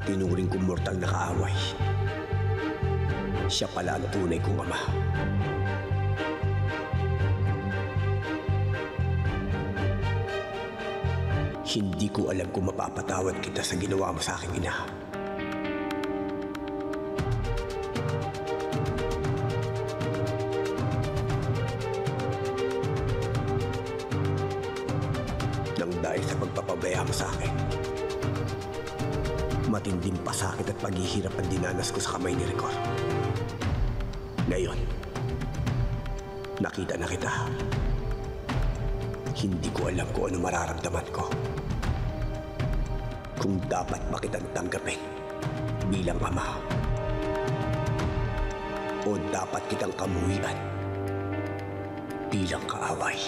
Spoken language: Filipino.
tinuring kong mortal na kaaway. Siya pala ang tunay kong ama. Hindi ko alam kung mapapatawad kita sa ginawa mo sa aking ina. Nang dahil sa pagpapabaya mo sa akin, matinding pasakit at paghihirap ang dinanas ko sa kamay ni Rigor. Ngayon, nakita na kita. Hindi ko alam kung ano mararamdaman ko. Kung dapat ba kitang tanggapin bilang ama o dapat kitang kamuhian bilang kaaway.